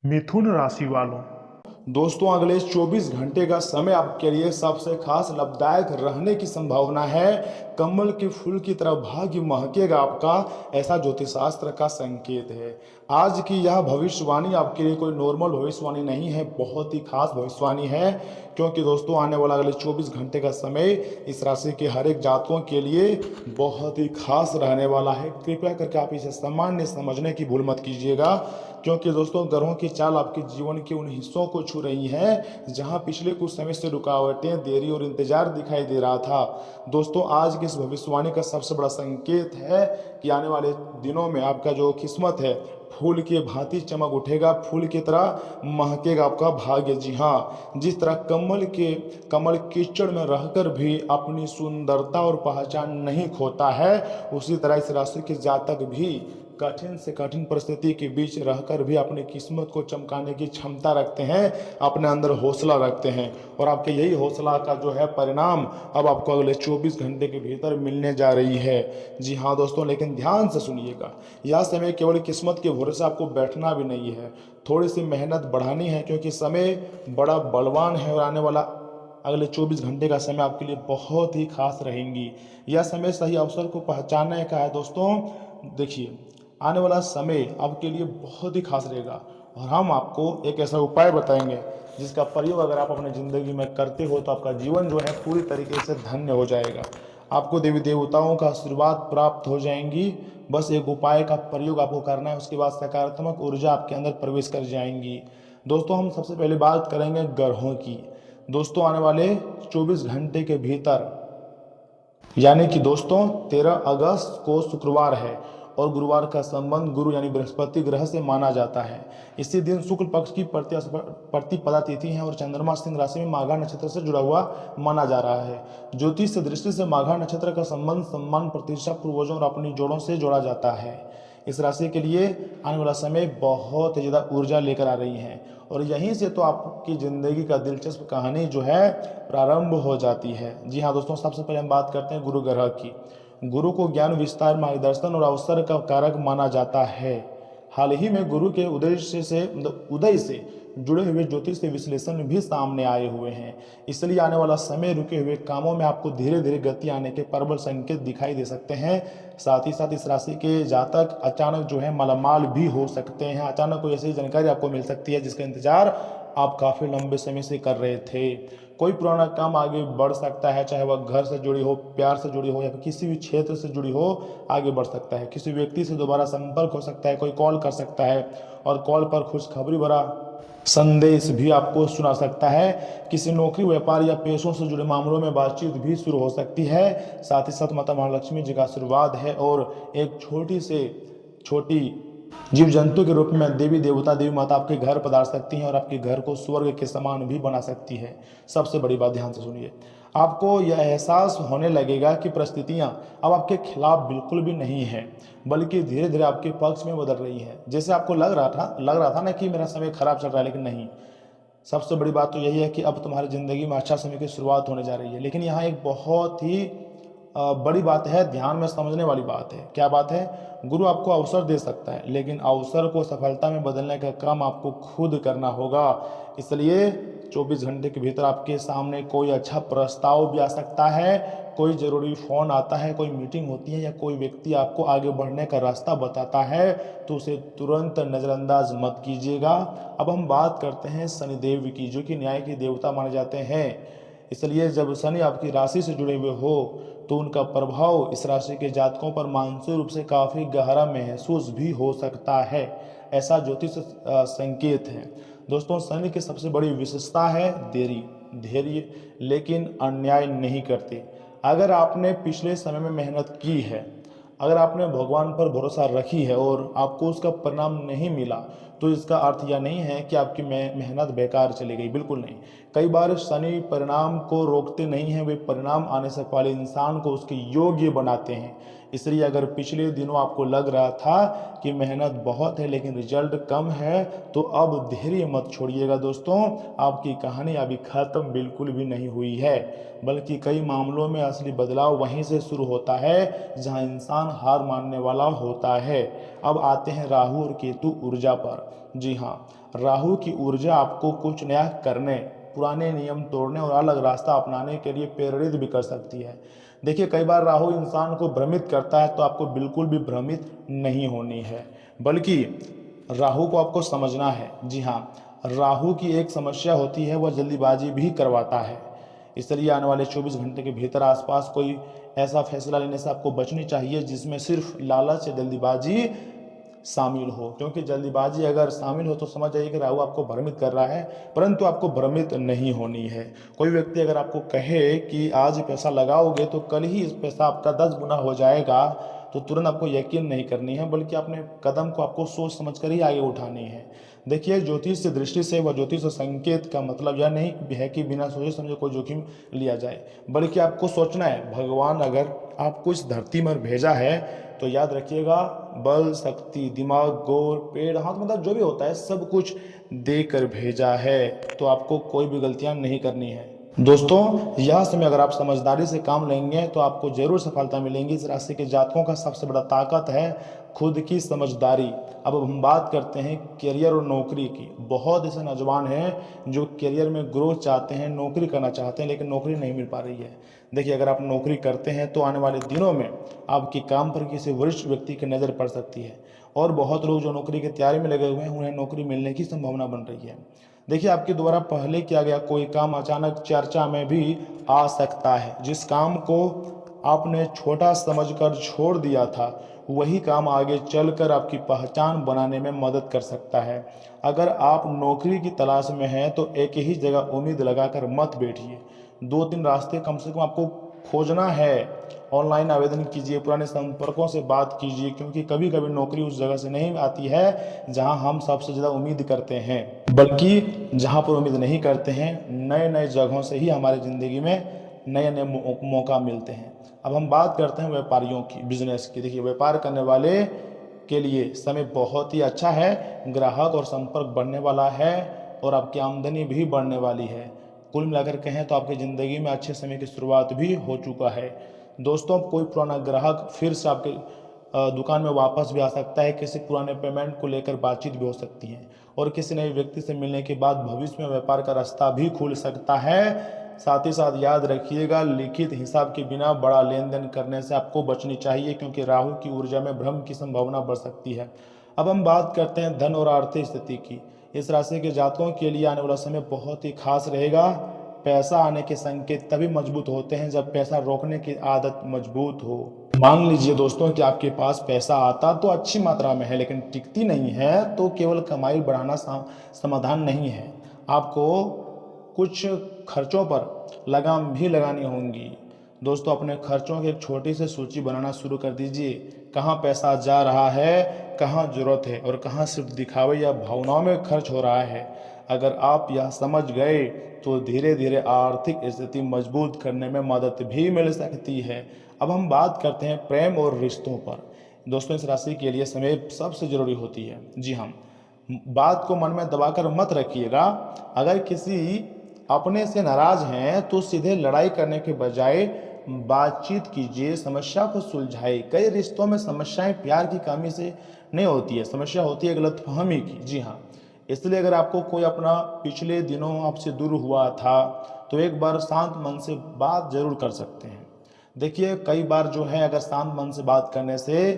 मिथुन राशि वालों, दोस्तों अगले 24 घंटे का समय आपके लिए सबसे खास लाभदायक रहने की संभावना है। कमल के फूल की तरह भाग्य महकेगा आपका, ऐसा ज्योतिष शास्त्र का संकेत है। आज की यह भविष्यवाणी आपके लिए कोई नॉर्मल भविष्यवाणी नहीं है, बहुत ही खास भविष्यवाणी है। क्योंकि दोस्तों आने वाला अगले 24 घंटे का समय इस राशि के हर एक जातकों के लिए बहुत ही खास रहने वाला है। कृपया करके आप इसे सामान्य समझने की भूल मत कीजिएगा, क्योंकि दोस्तों ग्रहों की चाल आपके जीवन के उन हिस्सों को छू रही है जहां पिछले कुछ समय से रुकावटें, देरी और इंतजार दिखाई दे रहा था। दोस्तों आज की इस भविष्यवाणी का सबसे बड़ा संकेत है कि आने वाले दिनों में आपका जो किस्मत है फूल के भांति चमक उठेगा, फूल की तरह महकेगा आपका भाग्य। जी हाँ, जिस तरह कमल कीचड़ में रहकर भी अपनी सुंदरता और पहचान नहीं खोता है, उसी तरह इस राशि के जातक भी कठिन से कठिन परिस्थिति के बीच रहकर भी अपनी किस्मत को चमकाने की क्षमता रखते हैं, अपने अंदर हौसला रखते हैं। और आपके यही हौसला का जो है परिणाम अब आपको अगले 24 घंटे के भीतर मिलने जा रही है। जी हाँ दोस्तों, लेकिन ध्यान से सुनिएगा, यह समय केवल किस्मत के भरोसे आपको बैठना भी नहीं है, थोड़ी सी मेहनत बढ़ानी है, क्योंकि समय बड़ा बलवान है और आने वाला अगले 24 घंटे का समय आपके लिए बहुत ही खास रहेंगी। यह समय सही अवसर को पहचानने का है। दोस्तों देखिए, आने वाला समय आपके लिए बहुत ही खास रहेगा और हम आपको एक ऐसा उपाय बताएंगे जिसका प्रयोग अगर आप अपनी ज़िंदगी में करते हो तो आपका जीवन जो है पूरी तरीके से धन्य हो जाएगा। आपको देवी देवताओं का आशीर्वाद प्राप्त हो जाएंगी। बस एक उपाय का प्रयोग आपको करना है, उसके बाद सकारात्मक ऊर्जा आपके अंदर प्रवेश कर जाएंगी। दोस्तों हम सबसे पहले बात करेंगे ग्रहों की। दोस्तों आने वाले 24 घंटे के भीतर, यानी कि दोस्तों 13 अगस्त को शुक्रवार है और गुरुवार का संबंध गुरु यानी बृहस्पति ग्रह से माना जाता है। इसी दिन शुक्ल पक्ष की प्रतिपदा तिथि है और चंद्रमा सिंह राशि में माघा नक्षत्र से जुड़ा हुआ माना जा रहा है। ज्योतिष दृष्टि से माघा नक्षत्र का संबंध सम्मान, प्रतिष्ठा, पूर्वजों और अपनी जोड़ों से जोड़ा जाता है। इस राशि के लिए आने वाला समय बहुत ज़्यादा ऊर्जा लेकर आ रही है और यहीं से तो आपकी ज़िंदगी का दिलचस्प कहानी जो है प्रारंभ हो जाती है। जी हाँ दोस्तों, सबसे पहले हम बात करते हैं गुरु ग्रह की। गुरु को ज्ञान, विस्तार, मार्गदर्शन और अवसर का कारक माना जाता है। हाल ही में गुरु के उदय से जुड़े हुए ज्योतिष के विश्लेषण भी सामने आए हुए हैं। इसलिए आने वाला समय रुके हुए कामों में आपको धीरे धीरे गति आने के प्रबल संकेत दिखाई दे सकते हैं। साथ ही साथ इस राशि के जातक अचानक जो है मालामाल भी हो सकते हैं। अचानक कोई ऐसी जानकारी आपको मिल सकती है जिसका इंतजार आप काफ़ी लंबे समय से कर रहे थे। कोई पुराना काम आगे बढ़ सकता है, चाहे वह घर से जुड़ी हो, प्यार से जुड़ी हो या फिर किसी भी क्षेत्र से जुड़ी हो, आगे बढ़ सकता है। किसी व्यक्ति से दोबारा संपर्क हो सकता है, कोई कॉल कर सकता है और कॉल पर खुशखबरी भरा संदेश भी आपको सुना सकता है। किसी नौकरी, व्यापार या पेशों से जुड़े मामलों में बातचीत भी शुरू हो सकती है। साथ ही साथ माता महालक्ष्मी जी का आशीर्वाद है और एक छोटी जीव जंतु के रूप में देवी देवता, देवी माता आपके घर पधार सकती हैं और आपके घर को स्वर्ग के समान भी बना सकती है। सबसे बड़ी बात ध्यान से सुनिए, आपको यह एहसास होने लगेगा कि परिस्थितियां अब आपके खिलाफ बिल्कुल भी नहीं है, बल्कि धीरे धीरे आपके पक्ष में बदल रही है। जैसे आपको लग रहा था ना कि मेरा समय खराब चल रहा है, लेकिन नहीं। सबसे बड़ी बात तो यही है कि अब तुम्हारी ज़िंदगी में अच्छा समय की शुरुआत होने जा रही है। लेकिन यहाँ एक बहुत ही बड़ी बात है, ध्यान में समझने वाली बात है। क्या बात है? गुरु आपको अवसर दे सकता है, लेकिन अवसर को सफलता में बदलने का काम आपको खुद करना होगा। इसलिए 24 घंटे के भीतर आपके सामने कोई अच्छा प्रस्ताव भी आ सकता है, कोई ज़रूरी फ़ोन आता है, कोई मीटिंग होती है या कोई व्यक्ति आपको आगे बढ़ने का रास्ता बताता है, तो उसे तुरंत नज़रअंदाज मत कीजिएगा। अब हम बात करते हैं शनिदेव की, जो कि न्याय के देवता माने जाते हैं। इसलिए जब शनि आपकी राशि से जुड़े हुए हो तो उनका प्रभाव इस राशि के जातकों पर मानसिक रूप से काफ़ी गहरा महसूस भी हो सकता है, ऐसा ज्योतिष संकेत है। दोस्तों शनि की सबसे बड़ी विशेषता है धैर्य, लेकिन अन्याय नहीं करते। अगर आपने पिछले समय में मेहनत की है, अगर आपने भगवान पर भरोसा रखी है और आपको उसका परिणाम नहीं मिला, तो इसका अर्थ यह नहीं है कि आपकी मेहनत बेकार चली गई, बिल्कुल नहीं। कई बार शनि परिणाम को रोकते नहीं हैं, वे परिणाम आने से पहले इंसान को उसके योग्य बनाते हैं। इसलिए अगर पिछले दिनों आपको लग रहा था कि मेहनत बहुत है लेकिन रिजल्ट कम है, तो अब धैर्य मत छोड़िएगा दोस्तों। आपकी कहानी अभी खत्म बिल्कुल भी नहीं हुई है, बल्कि कई मामलों में असली बदलाव वहीं से शुरू होता है जहां इंसान हार मानने वाला होता है। अब आते हैं राहु और केतु ऊर्जा पर। जी हाँ, राहु की ऊर्जा आपको कुछ नया करने, पुराने नियम तोड़ने और अलग रास्ता अपनाने के लिए प्रेरित भी कर सकती है। देखिए, कई बार राहु इंसान को भ्रमित करता है, तो आपको बिल्कुल भी भ्रमित नहीं होनी है, बल्कि राहु को आपको समझना है। जी हाँ, राहु की एक समस्या होती है, वह जल्दीबाजी भी करवाता है। इसलिए आने वाले 24 घंटे के भीतर आसपास कोई ऐसा फैसला लेने से आपको बचनी चाहिए जिसमें सिर्फ लालच या जल्दीबाजी शामिल हो, क्योंकि जल्दीबाजी अगर शामिल हो तो समझ जाइए कि राहु आपको भ्रमित कर रहा है, परंतु आपको भ्रमित नहीं होनी है। कोई व्यक्ति अगर आपको कहे कि आज पैसा लगाओगे तो कल ही इस पैसा आपका 10 गुना हो जाएगा, तो तुरंत आपको यकीन नहीं करनी है, बल्कि अपने कदम को आपको सोच समझ कर ही आगे उठानी है। देखिए, ज्योतिष की दृष्टि से व ज्योतिष संकेत का मतलब यह नहीं है कि बिना सोचे समझे कोई जोखिम लिया जाए, बल्कि आपको सोचना है। भगवान अगर आपको इस धरती पर भेजा है तो याद रखिएगा, बल, शक्ति, दिमाग, गोर, पेड़, हाथ, मतलब जो भी होता है सब कुछ देकर भेजा है, तो आपको कोई भी गलतियां नहीं करनी है। दोस्तों, यह समय अगर आप समझदारी से काम लेंगे तो आपको जरूर सफलता मिलेगी। इस राशि के जातकों का सबसे बड़ा ताकत है खुद की समझदारी। अब हम बात करते हैं करियर और नौकरी की। बहुत ऐसे नौजवान हैं जो करियर में ग्रोथ चाहते हैं, नौकरी करना चाहते हैं, लेकिन नौकरी नहीं मिल पा रही है। देखिए, अगर आप नौकरी करते हैं तो आने वाले दिनों में आपके काम पर किसी वरिष्ठ व्यक्ति की नज़र पड़ सकती है, और बहुत लोग जो नौकरी की तैयारी में लगे हुए हैं उन्हें नौकरी मिलने की संभावना बन रही है। देखिए, आपके द्वारा पहले किया गया कोई काम अचानक चर्चा में भी आ सकता है। जिस काम को आपने छोटा समझकर छोड़ दिया था, वही काम आगे चलकर आपकी पहचान बनाने में मदद कर सकता है। अगर आप नौकरी की तलाश में हैं तो एक ही जगह उम्मीद लगाकर मत बैठिए। 2-3 रास्ते कम से कम आपको खोजना है। ऑनलाइन आवेदन कीजिए, पुराने संपर्कों से बात कीजिए, क्योंकि कभी कभी नौकरी उस जगह से नहीं आती है जहां हम सबसे ज़्यादा उम्मीद करते हैं, बल्कि जहां पर उम्मीद नहीं करते हैं। नए नए जगहों से ही हमारी ज़िंदगी में नए नए मौका मिलते हैं। अब हम बात करते हैं व्यापारियों की, बिजनेस की। देखिए, व्यापार करने वाले के लिए समय बहुत ही अच्छा है। ग्राहक और संपर्क बढ़ने वाला है और आपकी आमदनी भी बढ़ने वाली है। कुल मिलाकर कहें तो आपकी ज़िंदगी में अच्छे समय की शुरुआत भी हो चुका है। दोस्तों, कोई पुराना ग्राहक फिर से आपके दुकान में वापस भी आ सकता है। किसी पुराने पेमेंट को लेकर बातचीत भी हो सकती है, और किसी नए व्यक्ति से मिलने के बाद भविष्य में व्यापार का रास्ता भी खुल सकता है। साथ ही साथ याद रखिएगा, लिखित हिसाब के बिना बड़ा लेन देन करने से आपको बचनी चाहिए, क्योंकि राहु की ऊर्जा में भ्रम की संभावना बढ़ सकती है। अब हम बात करते हैं धन और आर्थिक स्थिति की। इस राशि के जातकों के लिए आने वाला समय बहुत ही खास रहेगा। पैसा आने के संकेत तभी मजबूत होते हैं जब पैसा रोकने की आदत मजबूत हो। मान लीजिए दोस्तों कि आपके पास पैसा आता तो अच्छी मात्रा में है, लेकिन टिकती नहीं है, तो केवल कमाई बढ़ाना समाधान नहीं है। आपको कुछ खर्चों पर लगाम भी लगानी होंगी। दोस्तों, अपने खर्चों की एक छोटी सी सूची बनाना शुरू कर दीजिए। कहाँ पैसा जा रहा है, कहाँ जरूरत है, और कहाँ सिर्फ दिखावे या भावनाओं में खर्च हो रहा है। अगर आप यह समझ गए तो धीरे धीरे आर्थिक स्थिति मजबूत करने में मदद भी मिल सकती है। अब हम बात करते हैं प्रेम और रिश्तों पर। दोस्तों, इस राशि के लिए समय सबसे जरूरी होती है। जी हाँ, बात को मन में दबाकर मत रखिएगा। अगर किसी अपने से नाराज हैं तो सीधे लड़ाई करने के बजाय बातचीत कीजिए, समस्या को सुलझाए। कई रिश्तों में समस्याएं प्यार की कमी से नहीं होती है, समस्या होती है गलतफहमी की। जी हाँ, इसलिए अगर आपको कोई अपना पिछले दिनों आपसे दूर हुआ था तो एक बार शांत मन से बात जरूर कर सकते हैं। देखिए, कई बार जो है, अगर शांत मन से बात करने से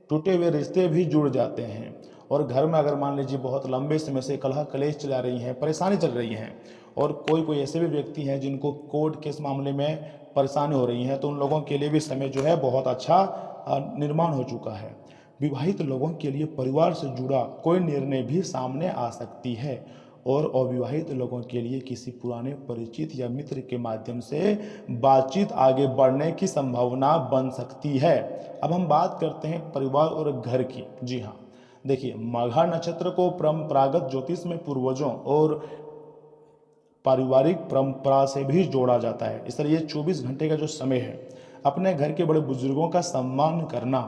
टूटे हुए रिश्ते भी जुड़ जाते हैं। और घर में अगर मान लीजिए बहुत लंबे समय से कलह कलेश चला रही हैं, परेशानी चल रही हैं, और कोई कोई ऐसे भी व्यक्ति हैं जिनको कोर्ट केस मामले में परेशानी हो रही है, तो उन लोगों के लिए भी समय जो है बहुत अच्छा निर्माण हो चुका है। विवाहित लोगों के लिए परिवार से जुड़ा कोई निर्णय भी सामने आ सकती है, और अविवाहित लोगों के लिए किसी पुराने परिचित या मित्र के माध्यम से बातचीत आगे बढ़ने की संभावना बन सकती है। अब हम बात करते हैं परिवार और घर की। जी हाँ, देखिए, माघा नक्षत्र को परंपरागत ज्योतिष में पूर्वजों और पारिवारिक परंपरा से भी जोड़ा जाता है। इसलिए 24 घंटे का जो समय है, अपने घर के बड़े बुजुर्गों का सम्मान करना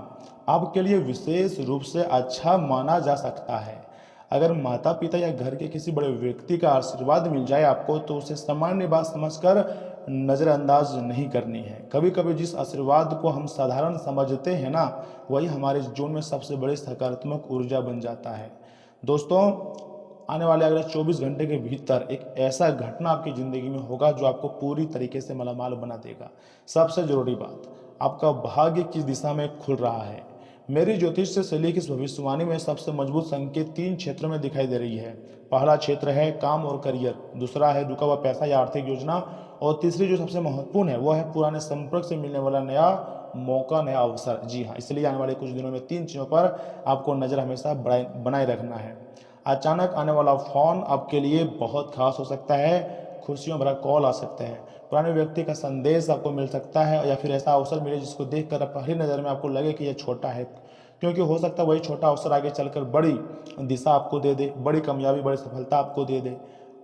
आपके लिए विशेष रूप से अच्छा माना जा सकता है। अगर माता पिता या घर के किसी बड़े व्यक्ति का आशीर्वाद मिल जाए आपको, तो उसे सामान्य बात समझकर नज़रअंदाज नहीं करनी है। कभी कभी जिस आशीर्वाद को हम साधारण समझते हैं ना, वही हमारे जीवन में सबसे बड़ी सकारात्मक ऊर्जा बन जाता है। दोस्तों, आने वाले अगले 24 घंटे के भीतर एक ऐसा घटना आपकी ज़िंदगी में होगा जो आपको पूरी तरीके से मालामाल बना देगा। सबसे ज़रूरी बात, आपका भाग्य किस दिशा में खुल रहा है। मेरी ज्योतिष से शैली की इस भविष्यवाणी में सबसे मजबूत संकेत 3 क्षेत्रों में दिखाई दे रही है। पहला क्षेत्र है काम और करियर, दूसरा है रुका हुआ पैसा या आर्थिक योजना, और तीसरी जो सबसे महत्वपूर्ण है वो है पुराने संपर्क से मिलने वाला नया मौका, नया अवसर। जी हाँ, इसलिए आने वाले कुछ दिनों में 3 चीज़ों पर आपको नज़र हमेशा बनाए रखना है। अचानक आने वाला फोन आपके लिए बहुत खास हो सकता है, खुशियों भरा कॉल आ सकता है, पुराने व्यक्ति का संदेश आपको मिल सकता है, या फिर ऐसा अवसर मिले जिसको देखकर पहली नज़र में आपको लगे कि यह छोटा है, क्योंकि हो सकता है वही छोटा अवसर आगे चलकर बड़ी दिशा आपको दे दे, बड़ी कामयाबी, बड़ी सफलता आपको दे दे।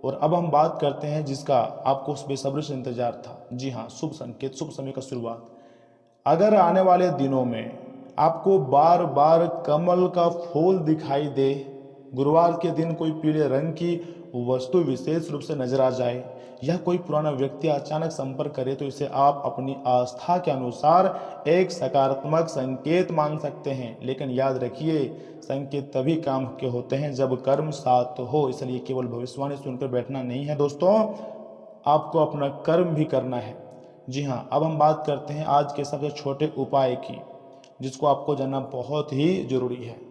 और अब हम बात करते हैं जिसका आपको उस बेसब्री से इंतजार था। जी हाँ, शुभ संकेत, शुभ समय का शुरुआत। अगर आने वाले दिनों में आपको बार बार कमल का फूल दिखाई दे, गुरुवार के दिन कोई पीले रंग की वस्तु विशेष रूप से नजर आ जाए, या कोई पुराना व्यक्ति अचानक संपर्क करे, तो इसे आप अपनी आस्था के अनुसार एक सकारात्मक संकेत मान सकते हैं। लेकिन याद रखिए, संकेत तभी काम के होते हैं जब कर्म साथ हो। इसलिए केवल भविष्यवाणी सुनकर बैठना नहीं है दोस्तों, आपको अपना कर्म भी करना है। जी हाँ, अब हम बात करते हैं आज के सबसे छोटे उपाय की, जिसको आपको जानना बहुत ही जरूरी है।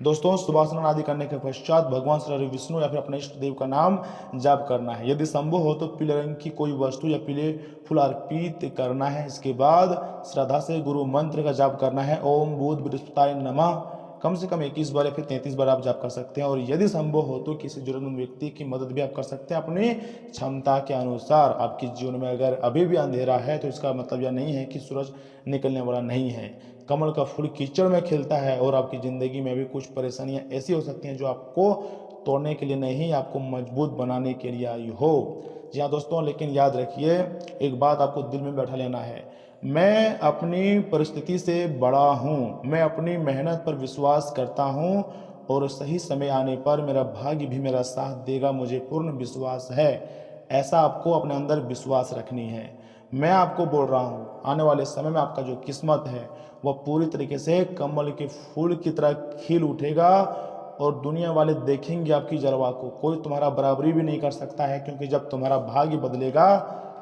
दोस्तों, सुबह स्नान आदि करने के पश्चात भगवान श्री हरि विष्णु या फिर अपने इष्ट देव का नाम जाप करना है। यदि संभव हो तो पीले रंग की कोई वस्तु या पीले फूल अर्पित करना है। इसके बाद श्रद्धा से गुरु मंत्र का जाप करना है, ओम बुध बृहस्पताय नमः। कम से कम 21 बार या फिर 33 बार आप जाप कर सकते हैं। और यदि संभव हो तो किसी जरूरतमंद व्यक्ति की मदद भी आप कर सकते हैं अपनी क्षमता के अनुसार। आपके जीवन में अगर अभी भी अंधेरा है तो इसका मतलब यह नहीं है कि सूरज निकलने वाला नहीं है। कमल का फूल कीचड़ में खिलता है और आपकी ज़िंदगी में भी कुछ परेशानियां ऐसी हो सकती हैं जो आपको तोड़ने के लिए नहीं, आपको मजबूत बनाने के लिए आई हो। जी हाँ दोस्तों, लेकिन याद रखिए, एक बात आपको दिल में बैठा लेना है, मैं अपनी परिस्थिति से बड़ा हूँ, मैं अपनी मेहनत पर विश्वास करता हूँ और सही समय आने पर मेरा भाग्य भी मेरा साथ देगा, मुझे पूर्ण विश्वास है। ऐसा आपको अपने अंदर विश्वास रखनी है। मैं आपको बोल रहा हूँ, आने वाले समय में आपका जो किस्मत है वह पूरी तरीके से कमल के फूल की तरह खिल उठेगा और दुनिया वाले देखेंगे आपकी जलवा को। कोई तुम्हारा बराबरी भी नहीं कर सकता है, क्योंकि जब तुम्हारा भाग्य बदलेगा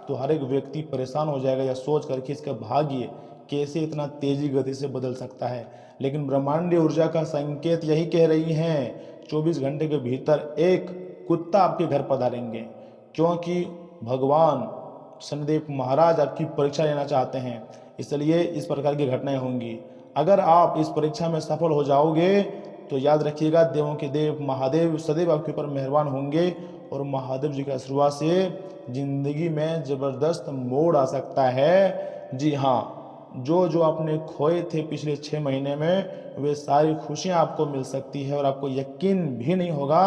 तो हर एक व्यक्ति परेशान हो जाएगा, या सोच कर कि इसका भाग्य कैसे इतना तेजी गति से बदल सकता है। लेकिन ब्रह्मांडीय ऊर्जा का संकेत यही कह रही हैं, 24 घंटे के भीतर एक कुत्ता आपके घर पधारेंगे, क्योंकि भगवान शनिदेव महाराज आपकी परीक्षा लेना चाहते हैं। इसलिए इस प्रकार की घटनाएं होंगी। अगर आप इस परीक्षा में सफल हो जाओगे तो याद रखिएगा, देवों के देव महादेव सदैव आपके ऊपर मेहरबान होंगे और महादेव जी के आशीर्वाद से जिंदगी में जबरदस्त मोड़ आ सकता है। जी हाँ, जो आपने खोए थे पिछले 6 महीने में, वे सारी खुशियां आपको मिल सकती है और आपको यकीन भी नहीं होगा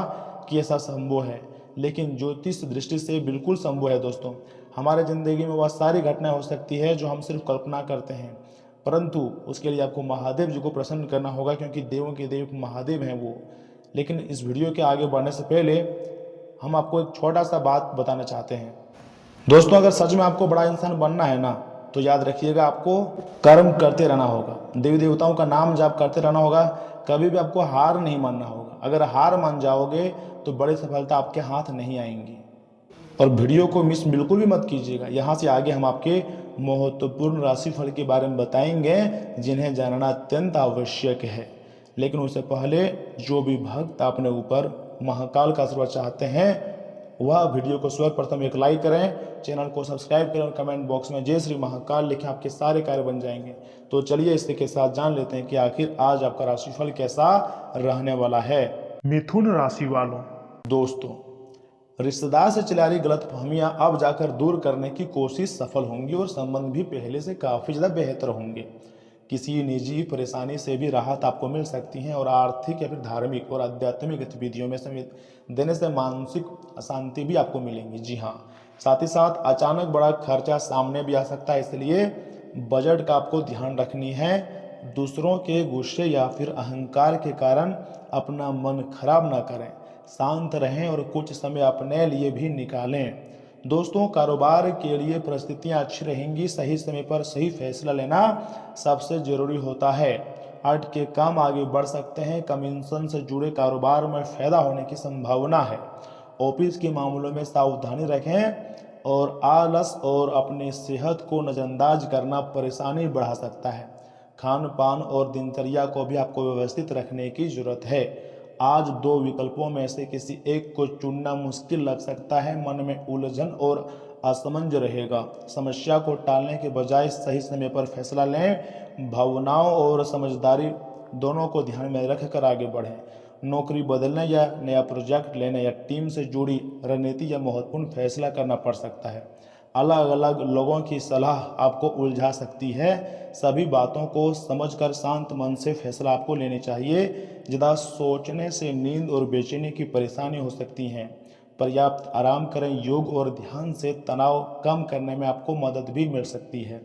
कि ऐसा संभव है। लेकिन ज्योतिष दृष्टि से बिल्कुल संभव है दोस्तों। हमारे ज़िंदगी में वह सारी घटनाएं हो सकती है जो हम सिर्फ कल्पना करते हैं, परंतु उसके लिए आपको महादेव जी को प्रसन्न करना होगा, क्योंकि देवों के देव महादेव हैं वो। लेकिन इस वीडियो के आगे बढ़ने से पहले हम आपको एक छोटा सा बात बताना चाहते हैं दोस्तों। अगर सच में आपको बड़ा इंसान बनना है ना, तो याद रखिएगा, आपको कर्म करते रहना होगा, देवी देवताओं का नाम जाप करते रहना होगा, कभी भी आपको हार नहीं मानना होगा। अगर हार मान जाओगे तो बड़ी सफलता आपके हाथ नहीं आएंगी। और वीडियो को मिस बिल्कुल भी मत कीजिएगा। यहाँ से आगे हम आपके महत्वपूर्ण राशिफल के बारे में बताएंगे जिन्हें जानना अत्यंत आवश्यक है। लेकिन उससे पहले जो भी भक्त अपने ऊपर महाकाल का आशीर्वाद चाहते हैं वह वीडियो को सर्वप्रथम एक लाइक करें, चैनल को सब्सक्राइब करें और कमेंट बॉक्स में जय श्री महाकाल लिखें, आपके सारे कार्य बन जाएंगे। तो चलिए इसी के साथ जान लेते हैं कि आखिर आज आपका राशिफल कैसा रहने वाला है। मिथुन राशि वालों, दोस्तों, रिश्तेदार से चला रही गलतफहमियां अब जाकर दूर करने की कोशिश सफल होंगी और संबंध भी पहले से काफ़ी ज़्यादा बेहतर होंगे। किसी निजी परेशानी से भी राहत आपको मिल सकती है और आर्थिक या फिर धार्मिक और आध्यात्मिक गतिविधियों में समय देने से मानसिक अशांति भी आपको मिलेंगी। जी हाँ, साथ ही साथ अचानक बड़ा खर्चा सामने भी आ सकता है, इसलिए बजट का आपको ध्यान रखनी है। दूसरों के गुस्से या फिर अहंकार के कारण अपना मन खराब ना करें, शांत रहें और कुछ समय अपने लिए भी निकालें। दोस्तों, कारोबार के लिए परिस्थितियां अच्छी रहेंगी, सही समय पर सही फैसला लेना सबसे जरूरी होता है। हट के काम आगे बढ़ सकते हैं। कमीशन से जुड़े कारोबार में फायदा होने की संभावना है। ऑफिस के मामलों में सावधानी रखें और आलस और अपनी सेहत को नज़रअंदाज करना परेशानी बढ़ा सकता है। खान पान और दिनचर्या को भी आपको व्यवस्थित रखने की जरूरत है। आज दो विकल्पों में से किसी एक को चुनना मुश्किल लग सकता है। मन में उलझन और असमंजस रहेगा। समस्या को टालने के बजाय सही समय पर फैसला लें। भावनाओं और समझदारी दोनों को ध्यान में रखकर आगे बढ़ें। नौकरी बदलने या नया प्रोजेक्ट लेने या टीम से जुड़ी रणनीति या महत्वपूर्ण फैसला करना पड़ सकता है। अलग अलग लोगों की सलाह आपको उलझा सकती है। सभी बातों को समझकर शांत मन से फैसला आपको लेने चाहिए। ज़्यादा सोचने से नींद और बेचैनी की परेशानी हो सकती हैं। पर्याप्त आराम करें। योग और ध्यान से तनाव कम करने में आपको मदद भी मिल सकती है।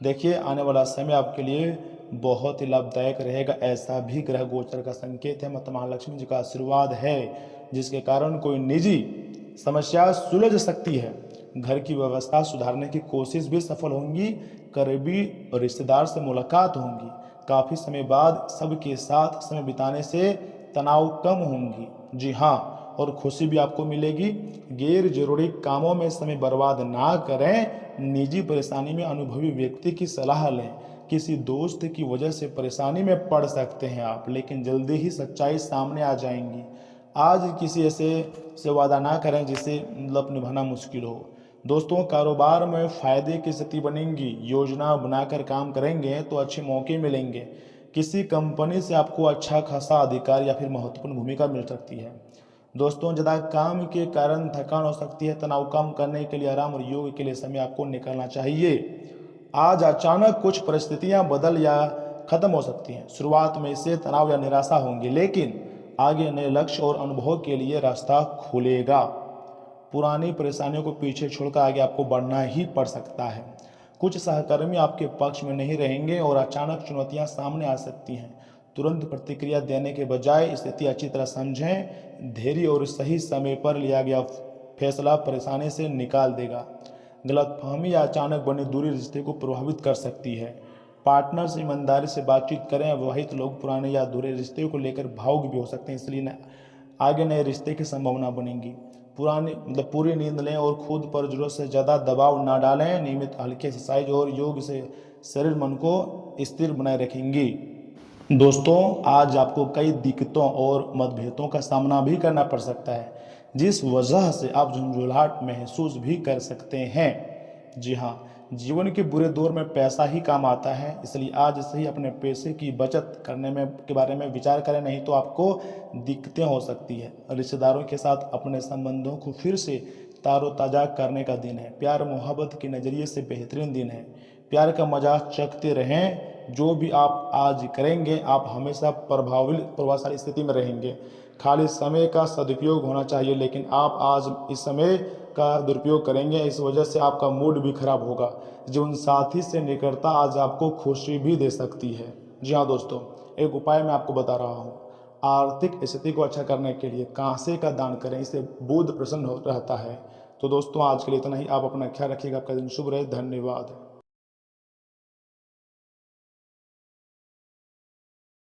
देखिए, आने वाला समय आपके लिए बहुत ही लाभदायक रहेगा, ऐसा भी ग्रह गोचर का संकेत है। माता महालक्ष्मी जी का आशीर्वाद है, जिसके कारण कोई निजी समस्या सुलझ सकती है। घर की व्यवस्था सुधारने की कोशिश भी सफल होंगी। करीबी रिश्तेदार से मुलाकात होंगी। काफ़ी समय बाद सबके साथ समय बिताने से तनाव कम होंगी। जी हाँ, और खुशी भी आपको मिलेगी। गैर जरूरी कामों में समय बर्बाद ना करें। निजी परेशानी में अनुभवी व्यक्ति की सलाह लें। किसी दोस्त की वजह से परेशानी में पड़ सकते हैं आप, लेकिन जल्दी ही सच्चाई सामने आ जाएंगी। आज किसी ऐसे से वादा ना करें जिसे निभाना मुश्किल हो। दोस्तों, कारोबार में फायदे की स्थिति बनेगी। योजना बनाकर काम करेंगे तो अच्छे मौके मिलेंगे। किसी कंपनी से आपको अच्छा खासा अधिकार या फिर महत्वपूर्ण भूमिका मिल सकती है। दोस्तों, ज़्यादा काम के कारण थकान हो सकती है। तनाव कम करने के लिए आराम और योग के लिए समय आपको निकालना चाहिए। आज अचानक कुछ परिस्थितियां बदल या खत्म हो सकती हैं। शुरुआत में इससे तनाव या निराशा होंगी, लेकिन आगे नए लक्ष्य और अनुभव के लिए रास्ता खुलेगा। पुरानी परेशानियों को पीछे छोड़कर आगे आपको बढ़ना ही पड़ सकता है। कुछ सहकर्मी आपके पक्ष में नहीं रहेंगे और अचानक चुनौतियां सामने आ सकती हैं। तुरंत प्रतिक्रिया देने के बजाय स्थिति अच्छी तरह समझें। धैर्य और सही समय पर लिया गया फैसला परेशानी से निकाल देगा। गलतफहमी या अचानक बनी दूरी रिश्ते को प्रभावित कर सकती है। पार्टनर से ईमानदारी से बातचीत करें। विवाहित लोग पुराने या अधूरे रिश्ते को लेकर भावुक भी हो सकते हैं, इसलिए आगे नए रिश्ते की संभावना बनेगी। पूरी नींद लें और खुद पर जरूरत से ज़्यादा दबाव ना डालें। नियमित हल्के एक्सरसाइज और योग से शरीर मन को स्थिर बनाए रखेंगी। दोस्तों, आज आपको कई दिक्कतों और मतभेदों का सामना भी करना पड़ सकता है, जिस वजह से आप झुंझुलाहट महसूस भी कर सकते हैं। जी हाँ, जीवन के बुरे दौर में पैसा ही काम आता है, इसलिए आज से ही अपने पैसे की बचत करने के बारे में विचार करें, नहीं तो आपको दिक्कतें हो सकती है। रिश्तेदारों के साथ अपने संबंधों को फिर से तारोताज़ा करने का दिन है। प्यार मोहब्बत के नज़रिए से बेहतरीन दिन है। प्यार का मजा चखते रहें। जो भी आप आज करेंगे, आप हमेशा प्रभावशाली स्थिति में रहेंगे। खाली समय का सदुपयोग होना चाहिए, लेकिन आप आज इस समय का दुरुपयोग करेंगे, इस वजह से आपका मूड भी खराब होगा। जीवन साथी से निकटता आज आपको खुशी भी दे सकती है। जी हाँ दोस्तों, एक उपाय मैं आपको बता रहा हूँ। आर्थिक स्थिति को अच्छा करने के लिए कांसे का दान करें, इससे बुध प्रसन्न रहता है। तो दोस्तों, आज के लिए इतना ही। आप अपना ख्याल रखिएगा। आपका दिन शुभ रहे। धन्यवाद।